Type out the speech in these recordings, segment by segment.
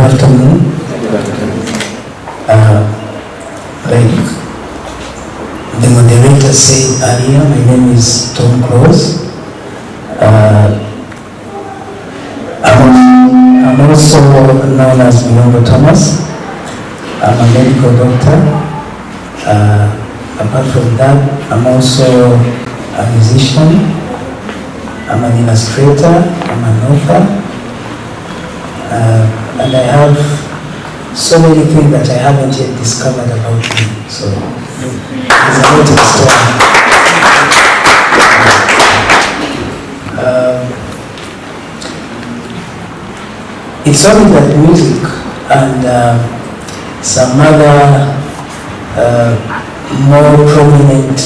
afternoon. Like the moderator said earlier, my name is Tom Close. I'm also known as Milongo Thomas. I'm a medical doctor. Apart from that, I'm also a musician. I'm an illustrator. I'm an author. And I have so many things that I haven't yet discovered about me. So there's a lot of story. It's only that music and some other more prominent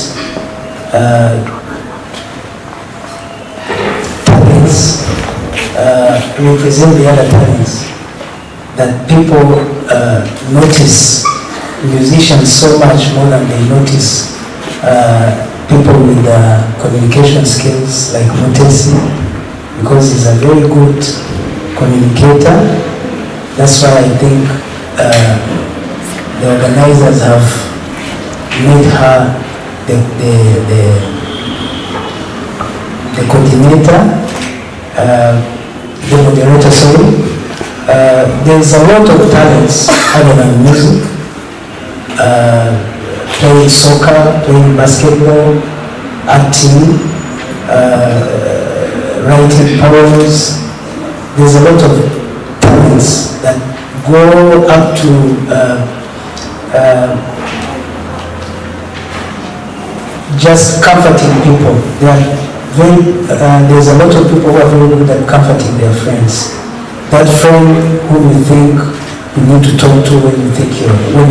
talents represent the other talents that people notice musicians so much more than they notice people with communication skills like Mutesi, because he's a very good communicator. That's why I think the organizers have made her the coordinator, the moderator, sorry. There's a lot of talents other than music. Playing soccer, playing basketball, acting, writing poems. There's a lot of talents that go up to just comforting people. There's a lot of people who are very good at comforting their friends. That friend whom you think you need to talk to when you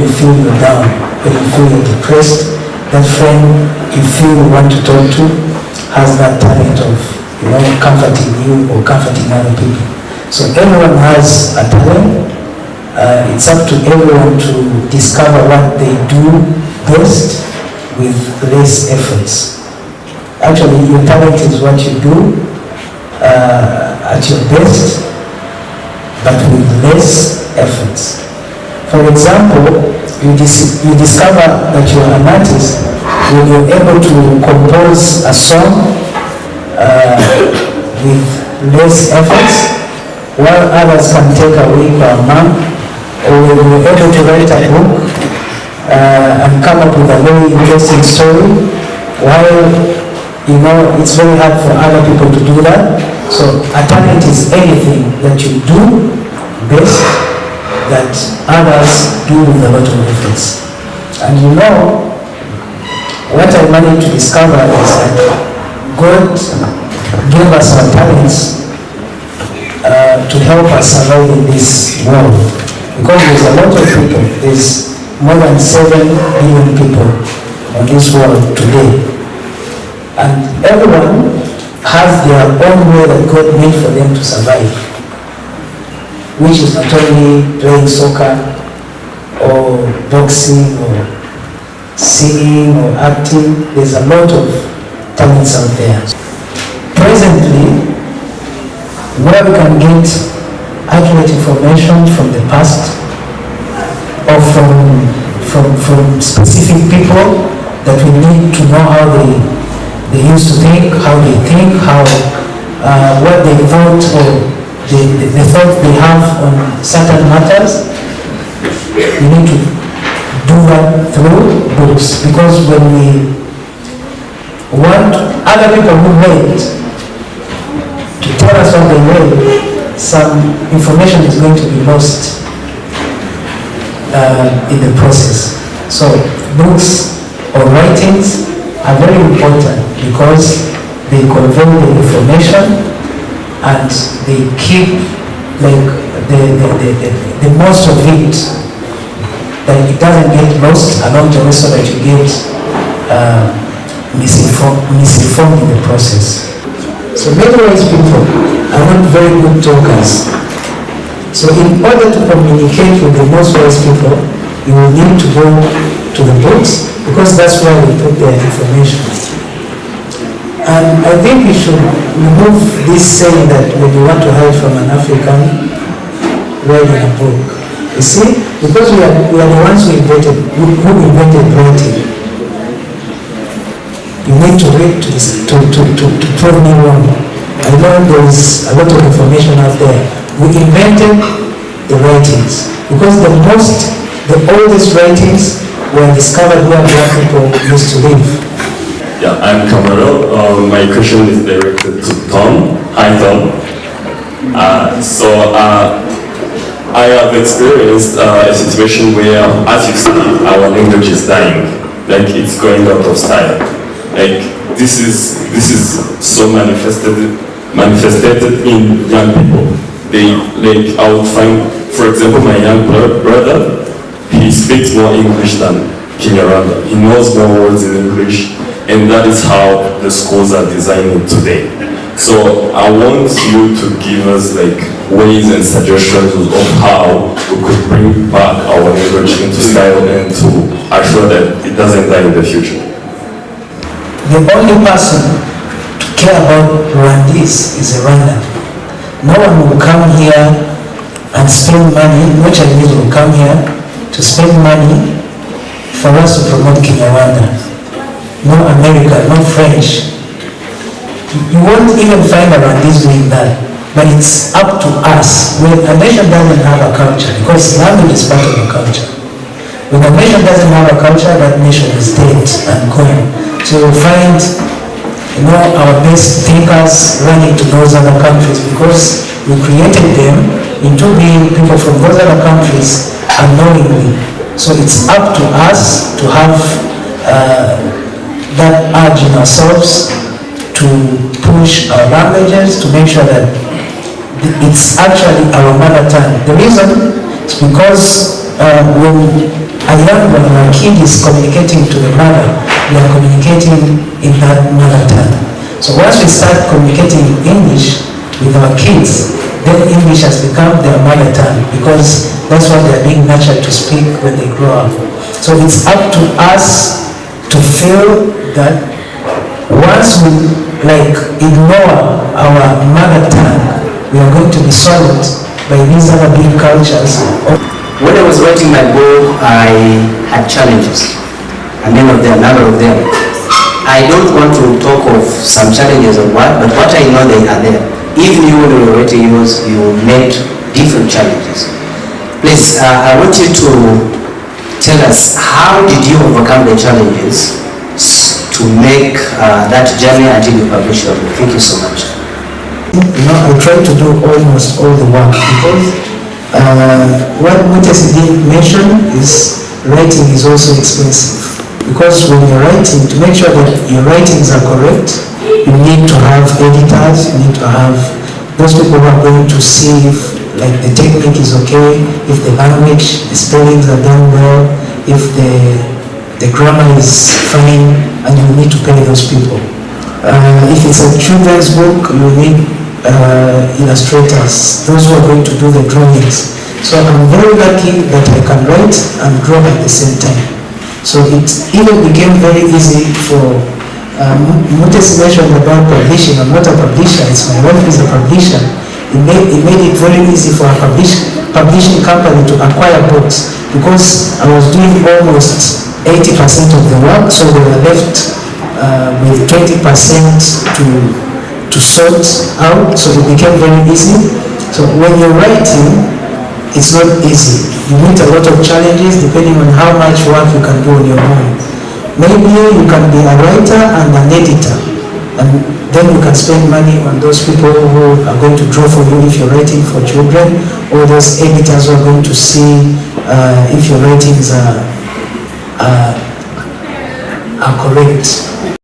feel you're down, when you feel you're depressed, that friend you feel you want to talk to has that talent of, comforting you or comforting other people. So everyone has a talent. It's up to everyone to discover what they do best with less efforts. Actually, your talent is what you do at your best, but with less efforts. For example, you discover that you're an artist when you're able to compose a song with less efforts, while others can take a week or a month, or when you're able to write a book and come up with a very interesting story, while it's very hard for other people to do that. So a talent is anything that you do best that others do with a lot of efforts. And what I managed to discover is that God gave us our talents to help us survive in this world. Because there's a lot of people, there's more than 7 billion people on this world today. And everyone has their own way that God made for them to survive, which is not only playing soccer or boxing or singing or acting. There's a lot of talents out there. Presently, where we can get accurate information from the past or from specific people that we need to know how they used to think, how they think, what they thought or the thoughts they have on certain matters. We need to do that through books, because when we want other people who read to tell us what they read, some information is going to be lost in the process. So books or writings are very important because they convey the information and they keep the most of it, that it doesn't get lost along the way, so that you get misinformed in the process. So many wise people are not very good talkers. So in order to communicate with the most wise people, you will need to go to the books, because that's where they put their information. And I think we should remove this saying that when you want to hide from an African, writing a book. You see, because we are the ones who invented writing. You need to read to prove me wrong. I know there is a lot of information out there. We invented the writings because the oldest writings were discovered where black people used to live. Yeah, I'm Cameron. My question is directed to Tom. Hi, Tom. I have experienced a situation where, as you see, our language is dying. Like, it's going out of style. Like, this is so manifested in young people. I would find, for example, my young brother, he speaks more English than Kinyarwanda. He knows more words in English, and that is how the schools are designing today. So I want you to give us like ways and suggestions of how we could bring back our language into style and to assure that it doesn't die in the future. The only person to care about Rwandese is a Rwandan. No one will come here and spend money, no Chinese will come here to spend money for us to promote Kinyarwanda. No American, no French. You won't even find a Rwandese doing that. But it's up to us. When a nation doesn't have a culture, because language is part of a culture. When a nation doesn't have a culture, that nation is dead and gone. So you'll find, our best thinkers running to those other countries because we created them into being people from those other countries unknowingly. So it's up to us to have that urge in ourselves to push our languages, to make sure that it's actually our mother tongue. The reason is because when a kid is communicating to the mother, we are communicating in that mother tongue. So once we start communicating in English with our kids, then English has become their mother tongue because that's what they're being nurtured to speak when they grow up. So it's up to us to feel that once we ignore our mother tongue, we are going to be swallowed by these other big cultures. When I was writing my book, I had challenges, a number of them. I don't want to talk of some challenges of what, but what I know they are there. Even you when you were writing yours, you met different challenges. Please, I want you to tell us, how did you overcome the challenges to make that journey until you publish your book? Thank you so much. I try to do almost all the work because what Mutesi didn't mention is writing is also expensive. Because when you're writing, to make sure that your writings are correct, you need to have editors, you need to have those people who are going to see if the technique is okay, if the language, the spellings are done well, if the grammar is fine, and you need to pay those people. If it's a children's book, you need illustrators, those who are going to do the drawings. So I'm very lucky that I can write and draw at the same time. So it even became very easy for Mutesi mentioned about publishing. I'm not a publisher, it's my wife is a publisher. It made it very easy for a publishing company to acquire books because I was doing almost 80% of the work, so they were left with 20% to sort out, so it became very easy. So when you're writing, it's not easy. You meet a lot of challenges depending on how much work you can do on your own. Maybe you can be a writer and an editor, and then you can spend money on those people who are going to draw for you if you're writing for children, or those editors who are going to see if your writings are correct.